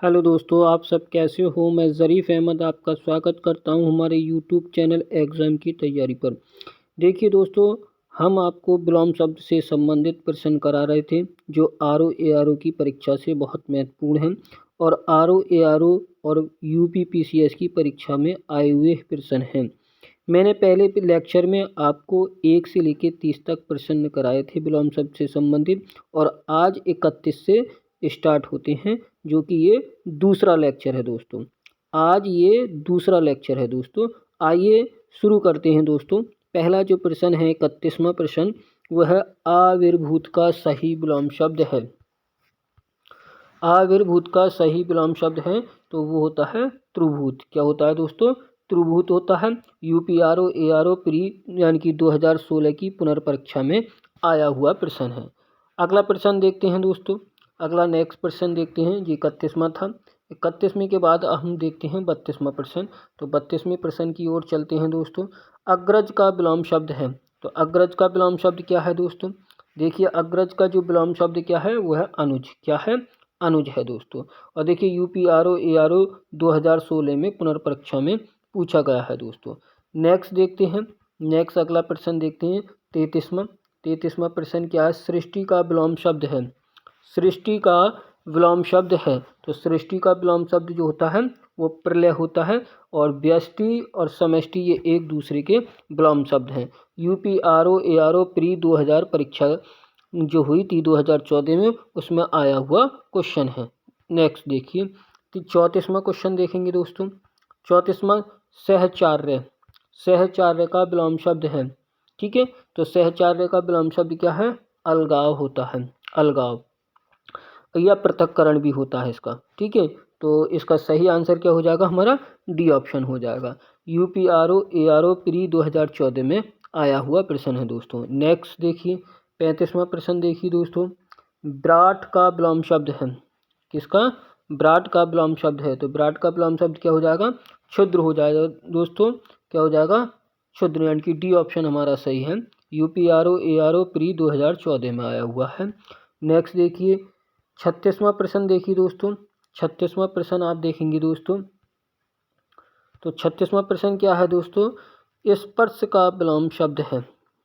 Hello दोस्तों, आप सब कैसे हो। मैं ज़रीफ़ अहमद आपका स्वागत करता हूं हमारे यूट्यूब चैनल एग्ज़ाम की तैयारी पर। देखिए दोस्तों, हम आपको विलोम शब्द से संबंधित प्रश्न करा रहे थे जो आरओ एआरओ की परीक्षा से बहुत महत्वपूर्ण हैं और आरओ एआरओ और यूपीपीसीएस की परीक्षा में आए हुए प्रश्न हैं। मैंने पहले लेक्चर में आपको 1 से लेकर 30 तक प्रश्न कराए थे विलोम शब्द से संबंधित, और आज 31 से स्टार्ट होते हैं, जो कि ये दूसरा लेक्चर है दोस्तों। आज ये दूसरा लेक्चर है दोस्तों। आइए शुरू करते हैं दोस्तों। पहला जो प्रश्न है, 31वां प्रश्न, वह आविर्भूत का सही विलोम शब्द है। आविर्भूत का सही विलोम शब्द है तो वो होता है त्रिभूत। क्या होता है दोस्तों? त्रिभूत होता है। यूपीआरओ एआरओ प्री यानी कि 2016 की पुनर्परीक्षा में आया हुआ प्रश्न है। अगला प्रश्न देखते हैं दोस्तों। अगला नेक्स्ट प्रश्न देखते हैं। ये 31वां था। 31वें के बाद हम देखते हैं 32वां प्रश्न। तो 32वें प्रश्न की ओर चलते हैं दोस्तों। अग्रज का विलोम शब्द है। तो अग्रज का विलोम शब्द क्या है दोस्तों? देखिए, अग्रज का जो विलोम शब्द क्या है वो है अनुज। क्या है? अनुज है दोस्तों। और देखिए, यूपीआरओ एआरओ 2016 में पुनर्परीक्षा में पूछा गया है दोस्तों। नेक्स्ट देखते हैं। नेक्स्ट अगला प्रश्न देखते हैं। 33वां प्रश्न क्या है? सृष्टि का विलोम शब्द है। सृष्टि का विलोम शब्द है तो सृष्टि का विलोम शब्द जो होता है वो प्रलय होता है, और व्यष्टि और समष्टि ये एक दूसरे के विलोम शब्द हैं। यूपीआरओ एआरओ प्री 2000 परीक्षा जो हुई थी 2014 में, उसमें आया हुआ क्वेश्चन है। नेक्स्ट देखिए, तो 34वां क्वेश्चन देखेंगे दोस्तों। 34वां, सहचार्य। सहचार्य का विलोम शब्द है। ठीक है, तो सहचार्य का विलोम शब्द क्या है? अलगाव होता है। अलगाव या पृथक्करण भी होता है इसका। ठीक है, तो इसका सही आंसर क्या हो जाएगा? हमारा डी ऑप्शन हो जाएगा। यूपीआरओ एआरओ प्री 2014 में आया हुआ प्रश्न है दोस्तों। नेक्स्ट देखिए, 35वां प्रश्न देखिए दोस्तों। विराट का विलोम शब्द है। किसका? विराट का विलोम शब्द है। तो विराट का विलोम शब्द क्या हो जाएगा? क्षुद्र हो जाएगा दोस्तों। क्या हो जाएगा? क्षुद्र, यानी कि डी ऑप्शन हमारा सही है। यूपीआरओ एआरओ प्री 2014 में आया हुआ है। नेक्स्ट देखिए, 36वां प्रश्न देखिए दोस्तों। 36वां प्रश्न आप देखेंगे दोस्तों। तो 36वां प्रश्न क्या है दोस्तों? स्पर्श का विलोम शब्द है।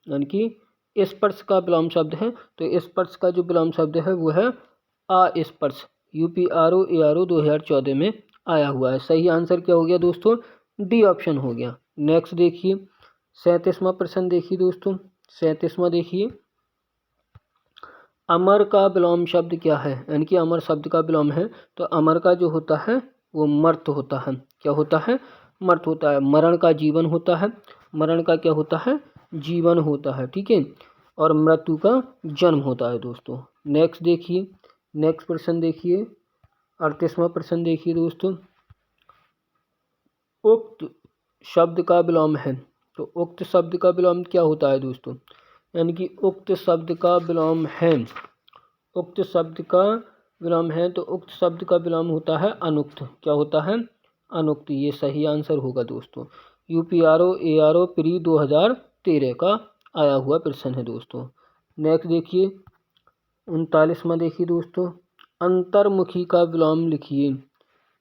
यानी कि स्पर्श का विलोम शब्द है। तो स्पर्श का जो विलोम शब्द है वो है अस्पर्श। यूपीआरओ एआरओ 2014 में आया हुआ है। सही आंसर क्या हो गया दोस्तों? डी ऑप्शन हो गया। नेक्स्ट देखिए, 37वां प्रश्न देखिए दोस्तों। 37वां देखिए, अमर का विलोम शब्द क्या है? यानी कि अमर शब्द का विलोम है। तो अमर का जो होता है वो मर्त होता है। क्या होता है? मर्त होता है। मरण का जीवन होता है। मरण का क्या होता है? जीवन होता है। ठीक है, और मृत्यु का जन्म होता है दोस्तों। नेक्स्ट देखिए, नेक्स्ट प्रश्न देखिए। 38वां प्रश्न देखिए दोस्तों। उक्त शब्द का विलोम है। तो उक्त शब्द का विलोम क्या होता है दोस्तों? यानी कि उक्त शब्द का विलोम है। उक्त शब्द का विलोम है तो उक्त शब्द का विलोम होता है अनुक्त। क्या होता है? अनुक्त। ये सही आंसर होगा दोस्तों। यूपीआरओ एआरओ प्री 2013 का आया हुआ प्रश्न है दोस्तों। नेक्स्ट देखिए, 39वां देखिए दोस्तों। अंतर्मुखी का विलोम लिखिए।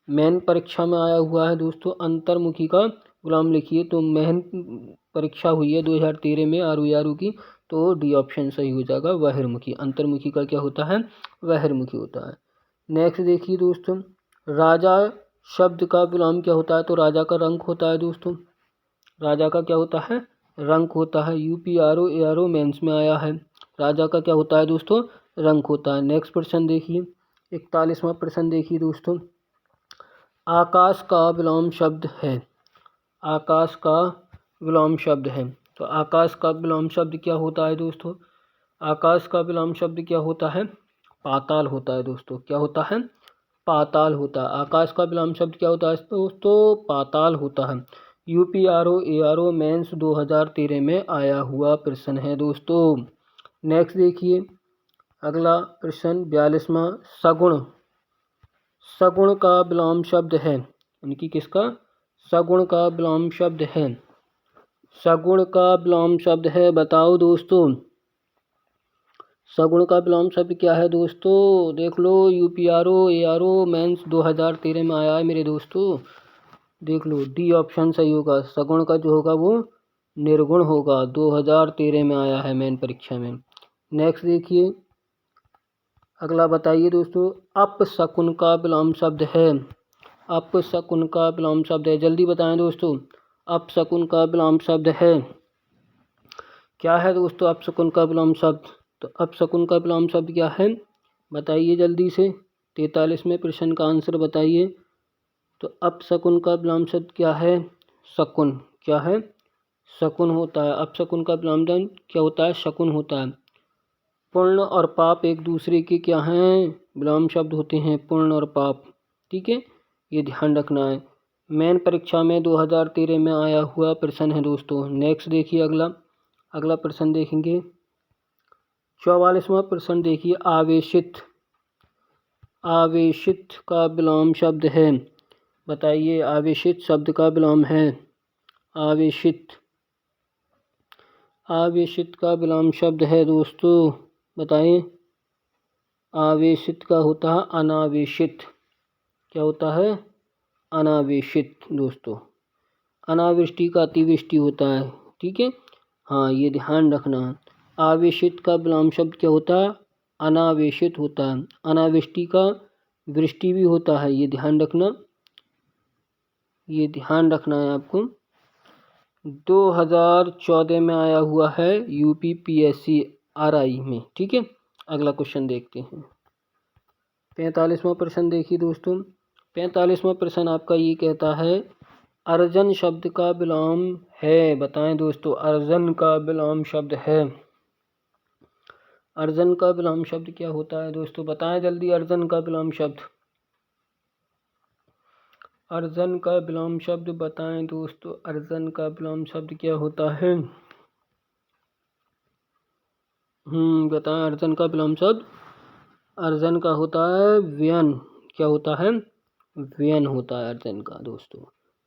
मेन परीक्षा में आया हुआ है दोस्तों। अंतर्मुखी का विलोम लिखिए। तो मेन परीक्षा हुई है 2013 में आरओ की, तो डी ऑप्शन सही हो जाएगा, बहिर्मुखी। अंतर्मुखी का क्या होता है? बहिर्मुखी होता है। नेक्स्ट देखिए दोस्तों, राजा शब्द का विलोम क्या होता है? तो राजा का रंक होता है दोस्तों। राजा का क्या होता है? रंक होता है। यूपीआरओ एआरओ मेंस में आया है। राजा का क्या होता है दोस्तों? रंक होता है। नेक्स्ट प्रश्न देखिए, 41वां प्रश्न देखिए दोस्तों। आकाश का विलोम शब्द है। आकाश का विलोम शब्द है। तो आकाश का विलोम शब्द क्या होता है दोस्तों? आकाश का विलोम शब्द क्या होता है? पाताल होता है दोस्तों। क्या होता है? पाताल होता है। आकाश का विलोम शब्द क्या होता है दोस्तों? पाताल होता है। यूपीआरओ एआरओ मेंस 2013 में आया हुआ प्रश्न है दोस्तों। नेक्स्ट देखिए, अगला प्रश्न 42वां, सगुण। सगुण का विलोम शब्द है। यानी कि किसका? सगुण का विलोम शब्द है। सगुण का विलोम शब्द है, बताओ दोस्तों। सगुण का विलोम शब्द क्या है दोस्तों? देख लो, यूपीआरओ एआरओ मेंस 2013 में आया है मेरे दोस्तों। देख लो, डी ऑप्शन सही होगा। सगुण का जो होगा वो निर्गुण होगा। 2013 में आया है मेन परीक्षा में। नेक्स्ट देखिए, अगला बताइए दोस्तों, अपशकुन का विलोम शब्द है। अपशकुन का विलोम शब्द है, जल्दी बताएं दोस्तों। अपशकुन का विलोम शब्द है, क्या है दोस्तों अपशकुन का विलोम शब्द? तो अपशकुन का विलोम शब्द क्या है, बताइए जल्दी से। 43वें प्रश्न का आंसर बताइए। तो अपशकुन का विलोम शब्द क्या है? शकुन। क्या है? शकुन होता है। अपशकुन का विलोम शब्द क्या होता है? शकुन होता है। पुण्य और पाप एक दूसरे के क्या हैं? विलोम शब्द होते हैं, पुण्य और पाप। ठीक है, ये ध्यान रखना है। मेन परीक्षा में 2013 में आया हुआ प्रश्न है दोस्तों। नेक्स्ट देखिए, अगला प्रश्न देखेंगे। 44वां प्रश्न देखिए, आवेशित। आवेशित का विलोम शब्द है, बताइए। आवेशित शब्द का विलोम है, आवेशित। आवेशित का विलोम शब्द है दोस्तों, बताएं। आवेशित का होता है अनावेशित। क्या होता है? अनावेशित दोस्तों। अनावृष्टि का अतिवृष्टि होता है। ठीक है, हाँ, ये ध्यान रखना। आवेशित का विलोम शब्द क्या होता है? अनावेशित होता है। अनावृष्टि का वृष्टि भी होता है, ये ध्यान रखना। ये ध्यान रखना है आपको। 2014 में आया हुआ है यूपी पीएससी आरआई में। ठीक है, अगला क्वेश्चन देखते हैं। 45वां प्रश्न देखिए दोस्तों। 45वां प्रश्न आपका ये कहता है, अर्जन शब्द का विलोम है, बताएं दोस्तों। अर्जन का विलोम शब्द है, अर्जन का विलोम शब्द क्या होता है दोस्तों? बताएं जल्दी। अर्जन का विलोम शब्द, अर्जन का विलोम शब्द बताएं दोस्तों। अर्जन का विलोम शब्द क्या होता है? बताएं। अर्जन का विलोम शब्द, अर्जन का होता है व्यन। क्या होता है? व्यन होता है अर्जन का दोस्तों।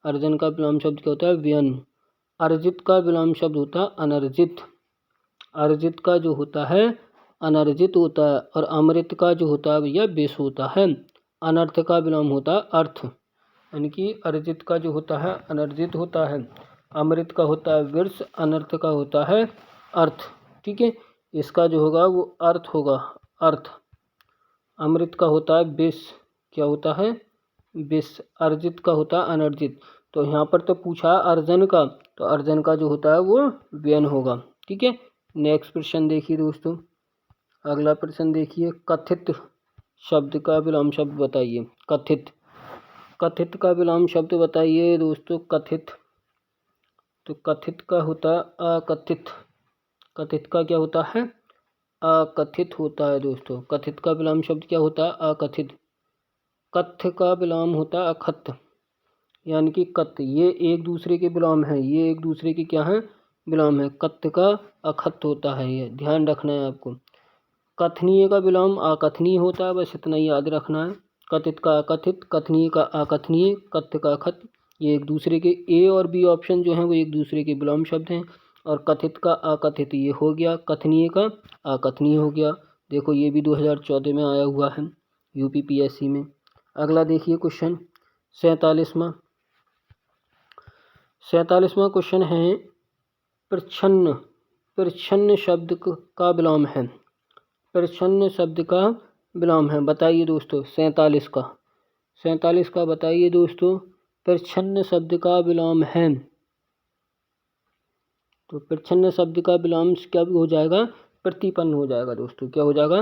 अर्जन का विलोम शब्द क्या होता है? व्यन। अर्जित का विलोम शब्द होता है अनर्जित। अर्जित का जो होता है अनर्जित होता है। और अमृत का जो होता है भैया विष होता है। अनर्थ का विलोम होता है अर्थ, यानी कि अर्जित का जो होता है अनर्जित होता है, अमृत का होता है विष, अनर्थ का होता है अर्थ। ठीक है, इसका जो होगा वो अर्थ होगा, अर्थ। अमृत का होता है विष, क्या होता है? विष। अर्जित का होता है अनर्जित। तो यहाँ पर तो पूछा अर्जन का, तो अर्जन का जो होता है वो व्यन होगा। ठीक है, नेक्स्ट प्रश्न देखिए दोस्तों। अगला प्रश्न देखिए, कथित शब्द का विलोम शब्द बताइए। कथित, कथित का विलोम शब्द बताइए दोस्तों। कथित, तो कथित का होता है अकथित। कथित का क्या होता है? अकथित होता है दोस्तों। कथित का विलोम शब्द क्या होता है? अकथित। कथ्य का विलोम होता है अखत्य, यानी कि कथ्य, ये एक दूसरे के विलोम है। ये एक दूसरे के क्या है? विलोम है। कथ्य का अखत्य होता है, ये ध्यान रखना है आपको। कथनीय का विलोम अकथनीय होता है, बस इतना ही याद रखना है। कथित का अकथित, कथनीय का अकथनीय, कथ्य का अखत्य, ये एक दूसरे के, ए और बी ऑप्शन जो हैं वो एक दूसरे के विलोम शब्द हैं। और कथित का अकथित ये हो गया, कथनीय का अकथनीय हो गया। देखो, ये भी 2014 में आया हुआ है यूपी पीएससी में। अगला देखिए क्वेश्चन 47वां। 47वां क्वेश्चन है, प्रच्छन्न। प्रच्छन्न शब्द का विलोम है। प्रच्छन्न शब्द का विलोम है, बताइए दोस्तों। 47 का, 47 का बताइए दोस्तों। प्रच्छन्न शब्द का विलोम है, तो प्रच्छन्न शब्द का विलोम क्या हो जाएगा? प्रतिपन्न हो जाएगा दोस्तों। क्या हो जाएगा?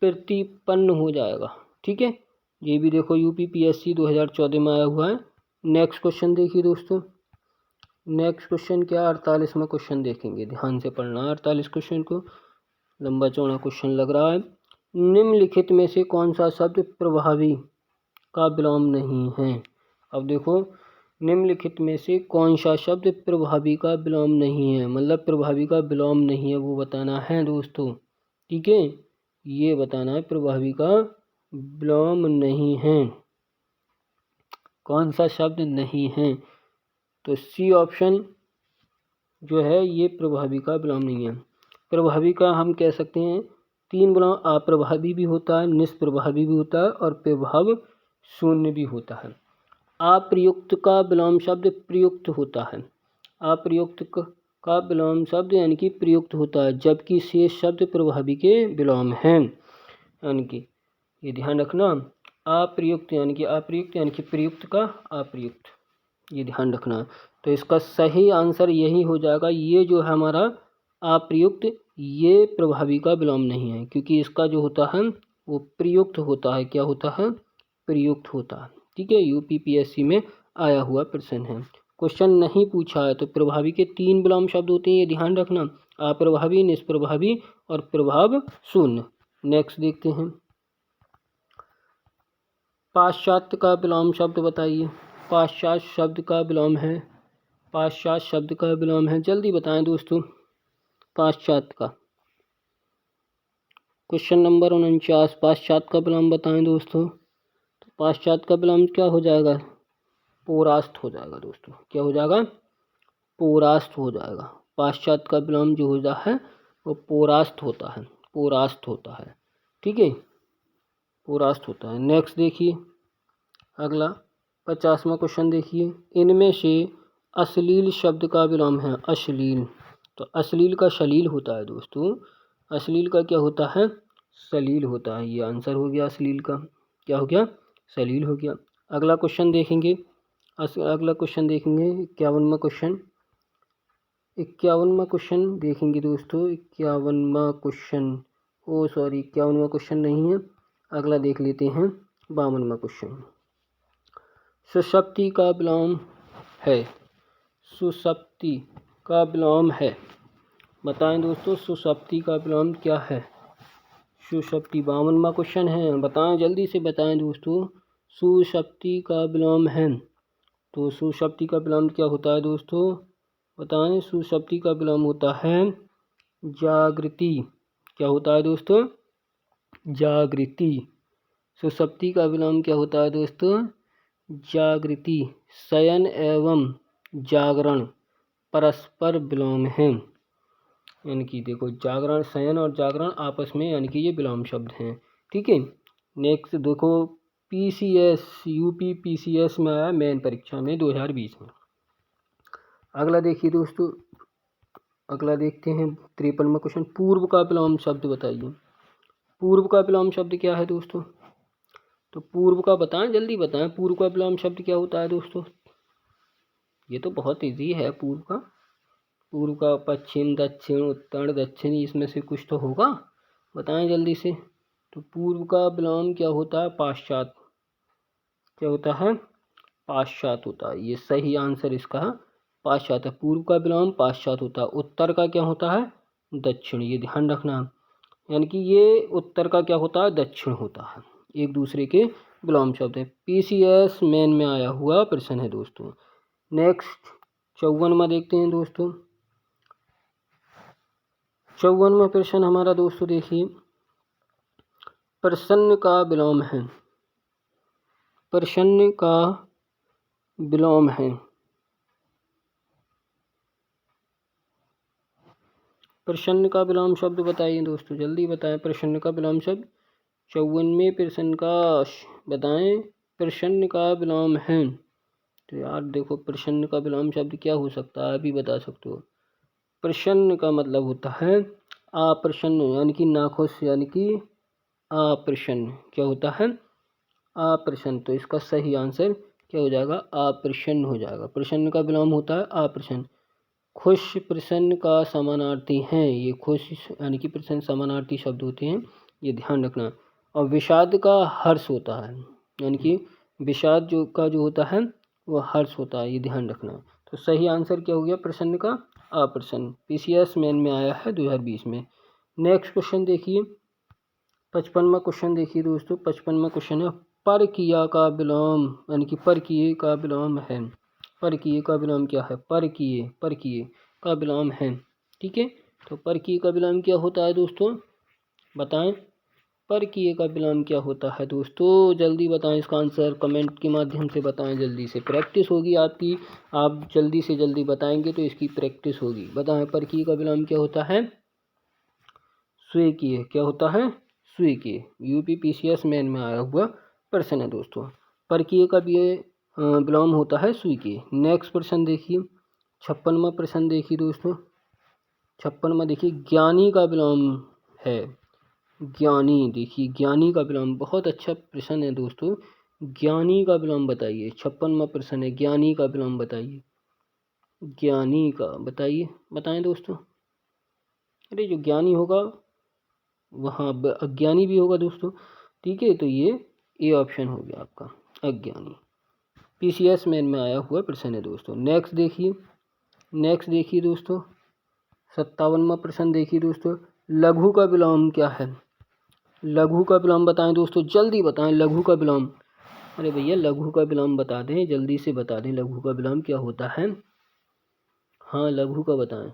प्रतिपन्न हो जाएगा। ठीक है, ये भी देखो यूपी पीएससी 2014 में आया हुआ है। नेक्स्ट क्वेश्चन देखिए दोस्तों। नेक्स्ट क्वेश्चन क्या? 48वां क्वेश्चन देखेंगे, ध्यान से पढ़ना 48 क्वेश्चन को, लंबा चौड़ा क्वेश्चन लग रहा है। निम्नलिखित में से कौन सा शब्द प्रभावी का विलोम नहीं है? अब देखो, निम्नलिखित में से कौन सा शब्द प्रभावी का विलोम नहीं है, मतलब प्रभावी का विलोम नहीं है, वो बताना है दोस्तों। ठीक है, ये बताना है प्रभावी का विलोम नहीं है, कौन सा शब्द नहीं है। तो सी ऑप्शन जो है ये प्रभावी का विलोम नहीं है। प्रभावी का हम कह सकते हैं तीन विलोम अप्रभावी भी होता है, निष्प्रभावी भी होता है और प्रभाव शून्य भी होता है। अप्रयुक्त का विलोम शब्द प्रयुक्त होता है। अप्रयुक्त का विलोम शब्द यानी कि प्रयुक्त होता है, जबकि शेष शब्द प्रभावी के विलोम हैं। यानी कि ये ध्यान रखना, अप्रयुक्त यानी कि प्रयुक्त का अप्रयुक्त, ये ध्यान रखना। तो इसका सही आंसर यही हो जाएगा। ये जो है हमारा अप्रयुक्त, ये प्रभावी का विलोम नहीं है, क्योंकि इसका जो होता है वो प्रयुक्त होता है। क्या होता है? प्रयुक्त होता है। ठीक है, यूपीपीएससी में आया हुआ प्रश्न है। क्वेश्चन नहीं पूछा है तो प्रभावी के तीन विलोम शब्द होते हैं, ये ध्यान रखना, अप्रभावी, निष्प्रभावी और प्रभाव शून्य। नेक्स्ट देखते हैं, पाश्चात्य का विलोम शब्द बताइए। पाश्चात्य शब्द का विलोम है, पाश्चात्य शब्द का विलोम है, जल्दी बताएं दोस्तों। पाश्चात्य का क्वेश्चन नंबर 49, पाश्चात्य का विलोम बताएं दोस्तों। तो पाश्चात्य का विलोम क्या हो जाएगा? पौरास्त हो जाएगा दोस्तों। क्या हो जाएगा? पौरास्त हो जाएगा। पाश्चात्य का विलोम जो होता है वो पौरास्त होता है, पौरास्त होता है। ठीक है, पौरास्त होता है। नेक्स्ट देखिए, अगला 50वां क्वेश्चन देखिए, इनमें से अश्लील शब्द का विलोम है। अश्लील, तो अश्लील का शलील होता है दोस्तों, अश्लील का क्या होता है? सलील होता है। ये आंसर हो गया अश्लील का। क्या हो गया? सलील हो गया। अगला क्वेश्चन देखेंगे, अगला क्वेश्चन देखेंगे 51वां क्वेश्चन, 51वां क्वेश्चन देखेंगे दोस्तों। 51वां क्वेश्चन, ओ सॉरी 51वां क्वेश्चन नहीं है, अगला देख लेते हैं 52वां क्वेश्चन। सुषुप्ति का विलोम है, सुषुप्ति का विलोम है, बताएं दोस्तों सुषुप्ति का विलोम क्या है? सुषुप्ति 52वां क्वेश्चन है, बताएं जल्दी से बताएं दोस्तों। सुषुप्ति का विलोम है, तो सुषुप्ति का विलोम क्या होता है दोस्तों? बताएं। सुषुप्ति का विलोम होता है जागृति। क्या होता है दोस्तों? जागृति। सुषुप्ति का विलोम क्या होता है दोस्तों? जागृति। शयन एवं जागरण परस्पर विलोम हैं, यानी कि देखो जागरण, शयन और जागरण आपस में यानी कि ये विलोम शब्द हैं। ठीक है, नेक्स्ट देखो, पीसीएस, यूपी पीसीएस में आया मेन परीक्षा में 2020 में। अगला देखिए दोस्तों, अगला देखते हैं 53वां क्वेश्चन, पूर्व का विलोम शब्द बताइए। पूर्व का विलोम शब्द क्या है दोस्तों? तो पूर्व का बताएं, जल्दी बताएं, पूर्व का विलोम शब्द क्या होता है दोस्तों? ये तो बहुत इजी है पूर्व का। पूर्व का पश्चिम, दक्षिण, उत्तर, दक्षिण, इसमें से कुछ तो होगा, बताएं जल्दी से। तो पूर्व का विलोम क्या होता है? पाश्चात्य। क्या होता है? पाश्चात्य होता है। ये सही आंसर इसका पाश्चात्य। पूर्व का विलोम पाश्चात्य होता है। उत्तर का क्या होता है? दक्षिण, ये ध्यान रखना, यानी कि ये उत्तर का क्या होता है? दक्षिण होता है। एक दूसरे के विलोम शब्द है। पीसीएस मेन में आया हुआ प्रश्न है दोस्तों। नेक्स्ट 54वां देखते हैं दोस्तों। 54वां प्रश्न हमारा दोस्तों देखिए, प्रसन्न का विलोम है, प्रसन्न का विलोम है, प्रसन्न का विलोम शब्द बताइए दोस्तों, जल्दी बताएं प्रसन्न का विलोम शब्द। 54वें प्रश्न का बताएं, प्रसन्न का विलोम है। तो यार देखो प्रसन्न का विलोम शब्द क्या हो सकता है, अभी बता सकते हो। प्रसन्न का मतलब होता है अप्रसन्न, यानी कि नाखुश, यानी कि अप्रसन्न। क्या होता है? अप्रसन्न। तो इसका सही आंसर क्या हो जाएगा? अप्रसन्न हो जाएगा। प्रसन्न का विलोम होता है अप्रसन्न। खुश प्रसन्न का समानार्थी हैं, ये खुश यानी कि प्रसन्न समानार्थी शब्द होते हैं, ये ध्यान रखना। और विषाद का हर्ष होता है, यानी कि विषाद जो होता है वो हर्ष होता है, ये ध्यान रखना। तो सही आंसर क्या हो गया? प्रसन्न का अप्रसन्न। पीसीएस मेन में आया है 2020 में। नेक्स्ट क्वेश्चन देखिए, 55वां क्वेश्चन देखिए दोस्तों। 55वां क्वेश्चन है, परकीय का विलोम, यानी कि परकीय का विलोम है। परकीय का विलोम क्या है? परकीय, परकीय का विलोम है। ठीक है, तो परकीय का विलोम क्या होता है दोस्तों? बताएं, परकीय का विलोम क्या होता है दोस्तों? जल्दी बताएं, इसका आंसर कमेंट के माध्यम से बताएं, जल्दी से प्रैक्टिस होगी आपकी। आप जल्दी से जल्दी बताएंगे तो इसकी प्रैक्टिस होगी। बताएं परकीय का विलोम क्या होता है? स्वीकीय, क्या होता है? स्वीकीय। यूपीपीसीएस मेन में आया हुआ प्रश्न है दोस्तों। परकीय का भी विलोम होता है स्वीकीय। नेक्स्ट प्रश्न देखिए, 56वां प्रश्न देखिए दोस्तों। 56वां देखिए, ज्ञानी का विलोम है। ज्ञानी, देखिए ज्ञानी का विलोम, बहुत अच्छा प्रश्न है दोस्तों। ज्ञानी का विलोम बताइए। 56वां प्रश्न है, ज्ञानी का विलोम बताइए। ज्ञानी का बताइए, बताएं दोस्तों। अरे जो ज्ञानी होगा वहाँ अज्ञानी भी होगा दोस्तों। ठीक है, तो ये ऑप्शन हो गया आपका अज्ञानी। पीसीएस मेन में आया हुआ प्रश्न है दोस्तों। नेक्स्ट देखिए दोस्तों, 57वां प्रश्न देखिए दोस्तों। लघु का विलोम क्या है? लघु का विलोम बताएं दोस्तों, जल्दी बताएं लघु का विलोम। अरे भैया लघु का विलोम बता दें, जल्दी से बता दें लघु का विलोम क्या होता है। हाँ लघु का बताएं।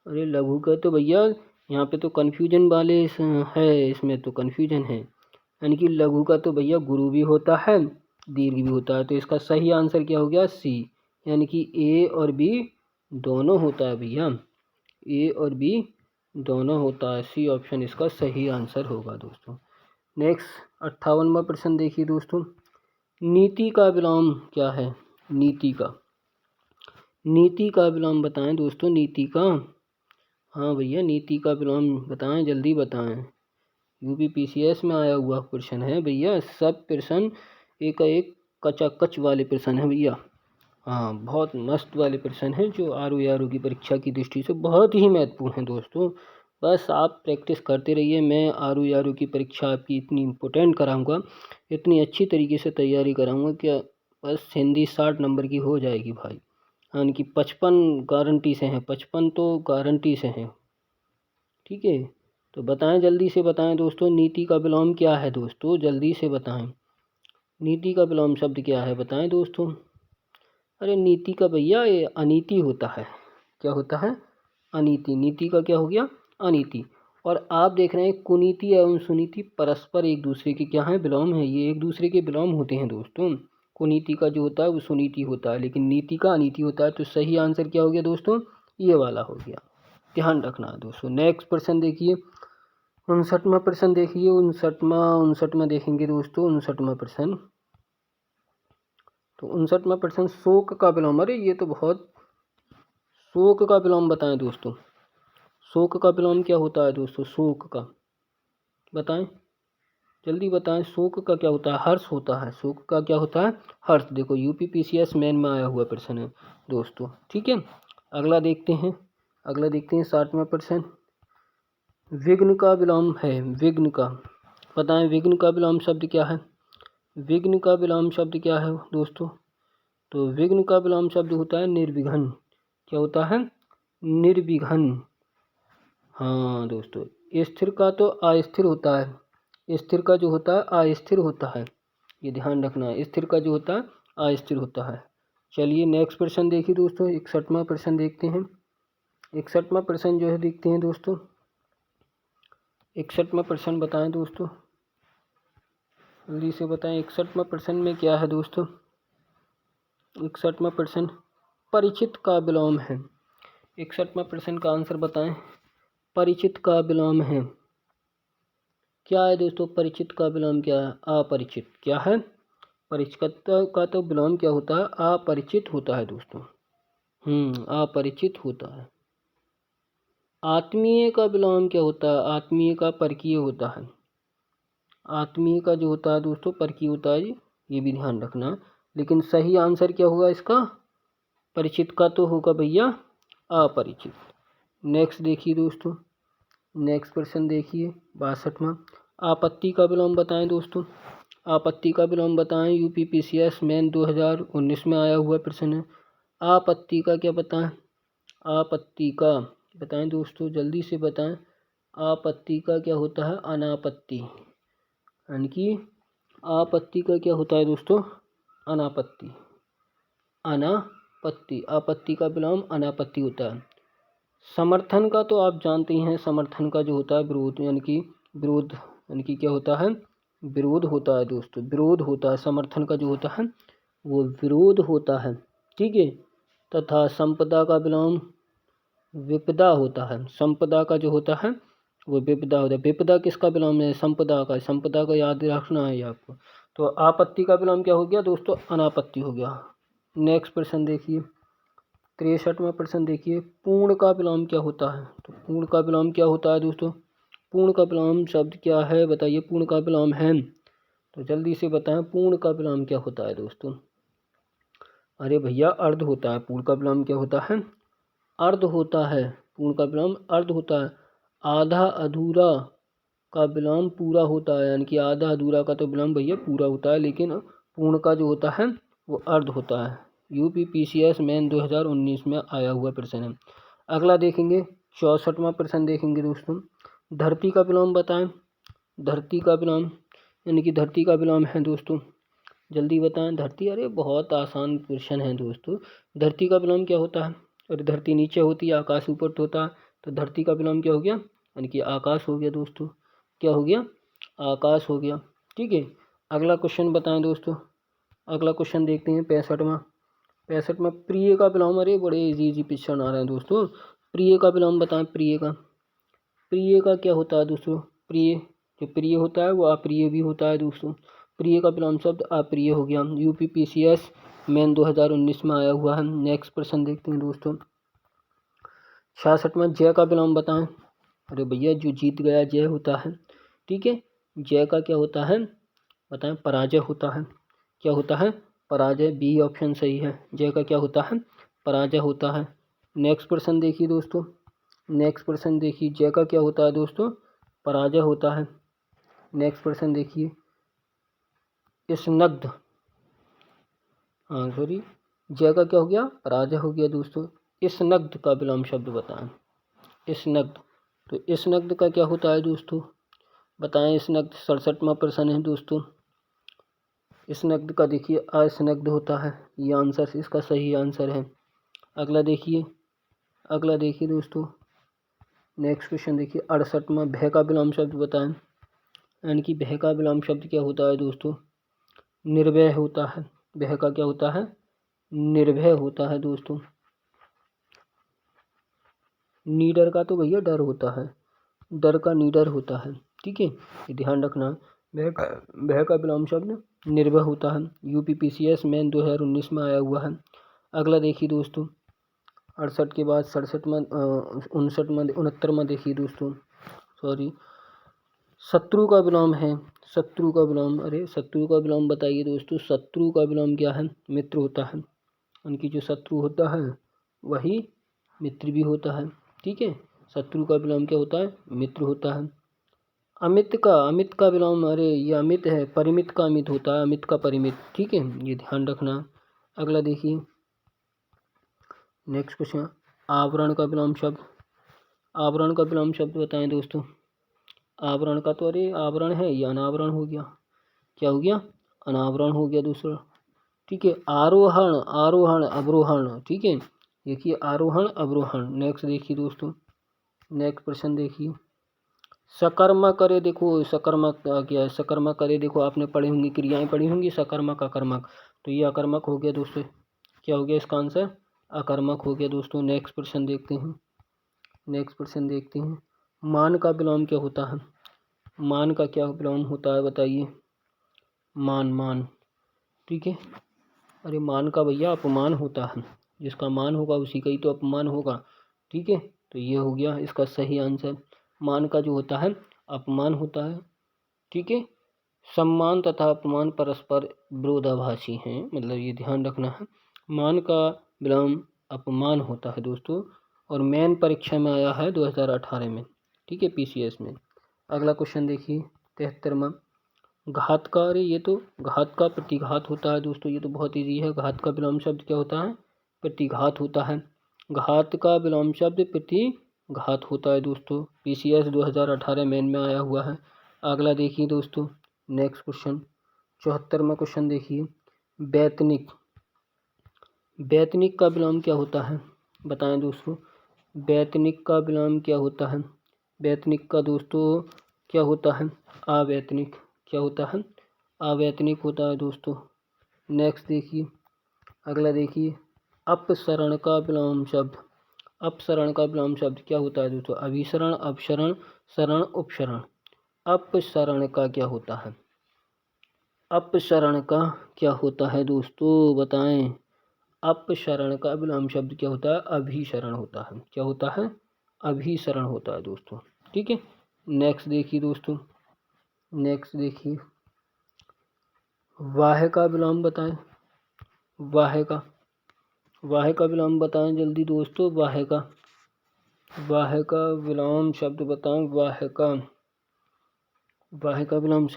अरे लघु का तो भैया यहाँ पे तो कन्फ्यूजन वाले है, इसमें तो कन्फ्यूजन है। यानी कि लघु का तो भैया गुरु भी होता है, दीर्घ भी होता है। तो इसका सही आंसर क्या हो गया? सी। यानी कि ए और बी दोनों होता है भैया, ए और बी दोनों होता है। सी ऑप्शन इसका सही आंसर होगा दोस्तों। नेक्स्ट 58वां प्रश्न देखिए दोस्तों। नीति का विलोम क्या है? नीति का विलोम बताएं दोस्तों। नीति का, हाँ भैया नीति का विलोम बताएं, जल्दी बताएं। यूपीपीसीएस में आया हुआ प्रश्न है भैया, सब प्रश्न एक कचाकच वाले प्रश्न है भैया। हाँ बहुत मस्त वाले प्रश्न हैं जो आरओ की परीक्षा की दृष्टि से बहुत ही महत्वपूर्ण हैं दोस्तों। बस आप प्रैक्टिस करते रहिए। मैं आरओ की परीक्षा आपकी इतनी इम्पोर्टेंट कराऊंगा, इतनी अच्छी तरीके से तैयारी कराऊंगा कि बस हिंदी 60 नंबर की हो जाएगी भाई। यानी कि 55 गारंटी से हैं, 55 तो गारंटी से हैं। ठीक है, तो बताएं, जल्दी से बताएं दोस्तों, नीति का विलोम क्या है दोस्तों? जल्दी से बताएं, नीति का विलोम शब्द क्या है, बताएं दोस्तों। अरे नीति का भैया ये अनीति होता है। क्या होता है? अनीति। नीति का क्या हो गया? अनीति। और आप देख रहे हैं कुनीति एवं सुनीति परस्पर एक दूसरे के क्या है? विलोम है। ये एक दूसरे के विलोम होते हैं दोस्तों। कुनीति का जो होता है वो सुनीति होता है, लेकिन नीति का अनीति होता है। तो सही आंसर क्या हो गया दोस्तों? ये वाला हो गया, ध्यान रखना है दोस्तों। नेक्स्ट प्रश्न देखिए, 59वां प्रश्न देखिए। 59वां देखेंगे दोस्तों। 59वां प्रश्न, तो 59वां प्रश्न, शोक का विलोम। अरे ये तो बहुत, शोक का विलोम बताएं दोस्तों। शोक का विलोम क्या होता है दोस्तों? शोक का बताएं, जल्दी बताएं। शोक का क्या होता है? हर्ष होता है। शोक का क्या होता है? हर्ष। देखो यूपीपीसीएस मेन में आया हुआ प्रश्न है दोस्तों। ठीक है, अगला देखते हैं। 60वां प्रश्न, विघ्न का विलोम है। विघ्न का बताएं, विघ्न का विलोम शब्द क्या है? विघ्न का विलोम शब्द क्या है दोस्तों? तो विघ्न का विलोम शब्द होता है निर्विघ्न। क्या होता है? निर्विघ्न। हाँ दोस्तों, स्थिर का तो अस्थिर होता है। स्थिर का जो होता है अस्थिर होता है, ये ध्यान रखना है। स्थिर का जो होता है अस्थिर होता है। चलिए नेक्स्ट प्रश्न देखिए दोस्तों। 61वां प्रश्न देखते हैं। 61वां प्रश्न जो है देखते हैं दोस्तों। 61वां प्रश्न बताएं दोस्तों, जल्दी से बताएं। 61वां प्रश्न में क्या है दोस्तों? 61वां प्रश्न, परिचित का विलोम है। 61वां प्रश्न का आंसर बताएं। परिचित का विलोम है, क्या है दोस्तों? परिचित का विलोम क्या है? अपरिचित। क्या है? परिचित का तो विलोम क्या होता है? अपरिचित होता है दोस्तों। अपरिचित होता है। आत्मीय का विलोम क्या होता है? आत्मीय का परकीय होता है। आत्मीय का जो होता है दोस्तों परकीय होता है, ये भी ध्यान रखना। लेकिन सही आंसर क्या होगा इसका? परिचित का तो होगा भैया अपरिचित। नेक्स्ट देखिए दोस्तों। नेक्स्ट प्रश्न देखिए 62वां, आपत्ति का विलोम बताएं दोस्तों। आपत्ति का विलोम बताएं। यूपीपीसीएस मेन 2019 में आया हुआ प्रश्न है। आपत्ति का क्या बताएं? आपत्ति का बताएं दोस्तों, जल्दी से बताएं। आपत्ति का क्या होता है? अनापत्ति। यानी कि आपत्ति का क्या होता है दोस्तों? अनापत्ति। अनापत्ति, आपत्ति का विलोम अनापत्ति होता है। समर्थन का तो आप जानते ही हैं, समर्थन का जो होता है विरोध, यानी कि विरोध, यानी कि क्या होता है? विरोध होता है दोस्तों, विरोध होता है। समर्थन का जो होता है वो विरोध होता है। ठीक है, तथा संपदा का विलोम विपदा होता है। संपदा का जो होता है वो विपदा होता है। विपदा किसका विलोम है? संपदा का। संपदा का याद रखना है ये आपको। तो आपत्ति का विलोम क्या हो गया दोस्तों? अनापत्ति हो गया। नेक्स्ट प्रश्न देखिए, 63वां प्रश्न देखिए, पूर्ण का विलोम क्या होता है? तो पूर्ण का विलोम क्या होता है दोस्तों? पूर्ण का विलोम शब्द क्या है बताइए? पूर्ण का विलोम है, तो जल्दी से बताएं पूर्ण का विलोम क्या होता है दोस्तों? अरे भैया अर्ध होता है। पूर्ण का विलोम क्या होता है? अर्ध होता है। पूर्ण का विलोम अर्ध होता है। आधा अधूरा का विलोम पूरा होता है, यानी कि आधा अधूरा का तो विलोम भैया पूरा होता है, लेकिन पूर्ण का जो होता है वो अर्ध होता है। UPPCS मेन 2019 में आया हुआ प्रश्न है। अगला देखेंगे 64वां प्रश्न देखेंगे दोस्तों, धरती का विलोम बताएं। धरती का विलोम यानी कि धरती का विलोम है दोस्तों, जल्दी बताएं। धरती, अरे बहुत आसान क्वेश्चन है दोस्तों। धरती का विलोम क्या होता है? और धरती नीचे होती है, आकाश ऊपर होता है, तो धरती का विलोम क्या हो गया? यानी कि आकाश हो गया दोस्तों। क्या हो गया? आकाश हो गया। ठीक है, अगला क्वेश्चन बताएं दोस्तों। अगला क्वेश्चन देखते हैं 65वां। 65वां प्रिय का विलोम, अरे बड़े इजी क्वेश्चन आ रहे हैं दोस्तों। प्रिय का विलोम बताएं। प्रिय का, प्रिय का क्या होता है दोस्तों? प्रिय, जो प्रिय होता है वो अप्रिय भी होता है दोस्तों। प्रिय का विलोम शब्द अप्रिय हो गया। UPPCS मेन 2019 में आया हुआ है। नेक्स्ट प्रश्न देखते हैं दोस्तों, 66वां जय का विलोम बताएं। अरे भैया जो जीत गया जय होता है। ठीक है, जय का क्या होता है बताएं? पराजय होता है। क्या होता है? पराजय। बी ऑप्शन सही है। जय का क्या होता है? पराजय होता है। नेक्स्ट प्रश्न देखिए दोस्तों, नेक्स्ट प्रश्न देखिए, जय का क्या होता है दोस्तों? पराजय होता है। नेक्स्ट प्रश्न देखिए, स्नग्ध, सॉरी, जय का क्या हो गया? पराजय हो गया दोस्तों। स्नग्ध का विलोम शब्द बताएं। स्नग्ध, तो स्नग्ध का क्या होता है दोस्तों? बताएं। स्नग्ध 67वां प्रश्न है दोस्तों। स्नग्ध का देखिए असनग्ध होता है, ये आंसर इसका सही आंसर है। अगला देखिए, अगला देखिए दोस्तों, नेक्स्ट क्वेश्चन देखिए 68वां भय का विलोम शब्द बताएं। यानी कि भय का विलोम शब्द क्या होता है दोस्तों? निर्भय होता है। भय का क्या होता है? निर्भय होता है दोस्तों। नीडर का तो भैया डर होता है, डर का नीडर होता है। ठीक है, ये ध्यान रखना। भय का विलोम शब्द निर्भय होता है। UPPCS मेन 2019 में आया हुआ है। अगला देखिए दोस्तों, 68 के बाद 67वां 69वां देखिए दोस्तों, सॉरी, शत्रु का विलोम है। शत्रु का विलोम, अरे शत्रु का विलोम बताइए दोस्तों। शत्रु का विलोम क्या है? मित्र होता है। उनकी जो शत्रु होता है वही मित्र भी होता है। ठीक है, शत्रु का विलोम क्या होता है? मित्र होता है। अमित का विलोम, अरे ये अमित है, परिमित का अमित होता है, अमित का परिमित। ठीक है, ये ध्यान रखना। अगला देखिए, नेक्स्ट क्वेश्चन, आवरण का विलोम शब्द। आवरण का विलोम शब्द बताएं दोस्तों। आवरण का तो अरे आवरण है, ये अनावरण हो गया। क्या हो गया? अनावरण हो गया दूसरा। ठीक है, आरोहण, आरोहण अवरोहण। ठीक है, देखिए आरोहण अवरोहण। नेक्स्ट देखिए दोस्तों, नेक्स्ट प्रश्न देखिए, सकर्मक, करे देखो सकर्मक क्या है? सकर्मक, करे देखो आपने पढ़ी होंगी, क्रियाएं पढ़ी होंगी, सकर्मक अकर्मक, तो ये अकर्मक हो गया दोस्तों। क्या हो गया इसका आंसर? अकर्मक हो गया दोस्तों। नेक्स्ट प्रश्न देखते हैं, नेक्स्ट प्रश्न देखते हैं, मान का विलोम क्या होता है? मान का क्या विलोम होता है बताइए? मान, मान। ठीक है, अरे मान का भैया अपमान होता है, जिसका मान होगा उसी का ही तो अपमान होगा। ठीक है, तो ये हो गया इसका सही आंसर। मान का जो होता है अपमान होता है। ठीक है, सम्मान तथा अपमान परस्पर विरोधाभासी हैं, मतलब ये ध्यान रखना है। मान का विलोम अपमान होता है दोस्तों, और मेन परीक्षा में आया है 2018 में। ठीक है, PCS में। अगला क्वेश्चन देखिए 73वां, घात का, अरे ये तो घात का प्रतिघात होता है दोस्तों, ये तो बहुत ईजी है। घात का विलोम शब्द क्या होता है? प्रतिघात होता है। घात का विलोम शब्द प्रतिघात होता है दोस्तों। PCS 2018 मेन में आया हुआ है। अगला देखिए दोस्तों, नेक्स्ट क्वेश्चन 74वां क्वेश्चन देखिए, वैतनिक। वैतनिक का विलोम क्या होता है बताएं दोस्तों? वैतनिक का विलोम क्या होता है? वैतनिक का दोस्तों क्या होता है? अवैतनिक। क्या होता है? अवैतनिक होता है दोस्तों। नेक्स्ट देखिए, अगला देखिए, अपसरण का विलोम शब्द। अपसरण का विलोम शब्द क्या होता है दोस्तों? अभिसरण, अपसरण, सरण, उपसरण। अपसरण का क्या होता है? अपसरण का क्या होता है दोस्तों, बताएं। अपसरण का विलोम शब्द क्या होता है? अभिसरण होता है। क्या होता है? अभिसरण होता है दोस्तों। ठीक है, नेक्स्ट देखिए दोस्तों, नेक्स्ट देखिए, वाह का विलोम बताएं। वाह का विलोम बताएं जल्दी दोस्तों। वाह का विलोम शब्द बताएं। वाह का विलोम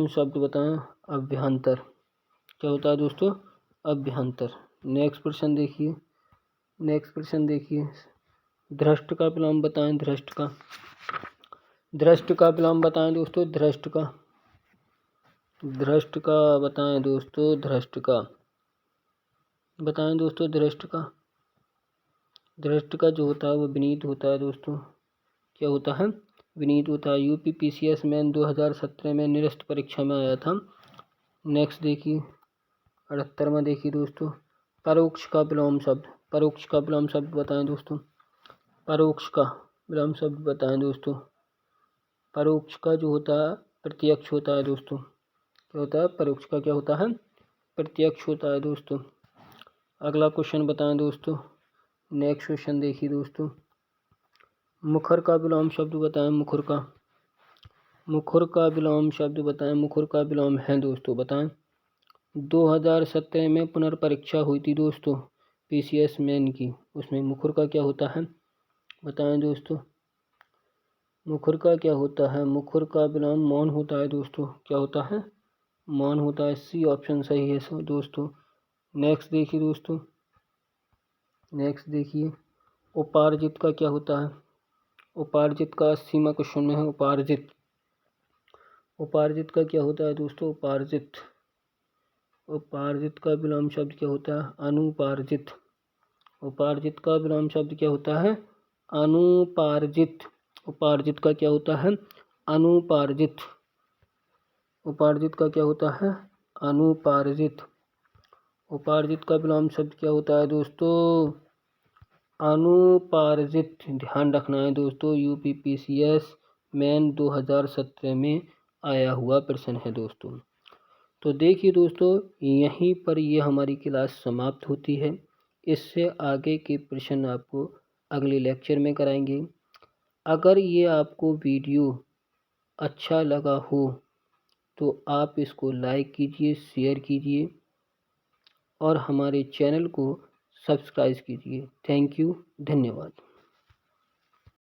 शब्द बताएं। अभ्यंतर। क्या होता है दोस्तों? अभ्यंतर। नेक्स्ट प्रश्न देखिए, दृष्ट का विलोम बताएं। दृष्ट का विलोम बताएं दोस्तों। दृष्ट का बताएं दोस्तों। दृष्ट का बताएं दोस्तों। दृष्ट का जो होता है वो विनीत होता है दोस्तों। क्या होता है? विनीत होता है। UPPCS में 2017 में निरस्त परीक्षा में आया था। नेक्स्ट देखिए, 78वां देखिए दोस्तों, परोक्ष का विलोम शब्द। परोक्ष का विलोम शब्द बताएं दोस्तों। परोक्ष का विलोम शब्द बताएं दोस्तों। परोक्ष का जो होता है प्रत्यक्ष होता है दोस्तों। क्या होता है? परोक्ष का क्या होता है? प्रत्यक्ष होता है दोस्तों। अगला क्वेश्चन बताएं दोस्तों। नेक्स्ट क्वेश्चन देखिए दोस्तों, मुखर का विलोम शब्द बताएं। मुखर का विलोम शब्द बताएं। मुखर का विलोम है दोस्तों, बताएं। 2017 में पुनर्परीक्षा हुई थी दोस्तों PCS मेन की, उसमें मुखर का क्या होता है? बताएं दोस्तों। मुखर का क्या होता है? मुखर का विलोम मौन होता है दोस्तों। क्या होता है? मौन होता है। सी ऑप्शन सही है दोस्तों। नेक्स्ट देखिए दोस्तों, नेक्स्ट देखिए, उपार्जित का क्या होता है? उपार्जित का 80वां क्वेश्चन में है उपार्जित। उपार्जित का क्या होता है दोस्तों? उपार्जित का विलोम शब्द क्या होता है? अनुपार्जित। उपार्जित का विलोम शब्द क्या होता है? अनुपार्जित। उपार्जित का क्या होता है? अनुपार्जित। उपार्जित का क्या होता है? अनुपार्जित। उपार्जित का विलोम शब्द क्या होता है दोस्तों? अनुपार्जित। ध्यान रखना है दोस्तों, UPPCS मेन 2017 में आया हुआ प्रश्न है दोस्तों। तो देखिए दोस्तों, यहीं पर ये हमारी क्लास समाप्त होती है। इससे आगे के प्रश्न आपको अगले लेक्चर में कराएंगे। अगर ये आपको वीडियो अच्छा लगा हो तो आप इसको लाइक कीजिए, शेयर कीजिए और हमारे चैनल को सब्सक्राइब कीजिए। थैंक यू, धन्यवाद।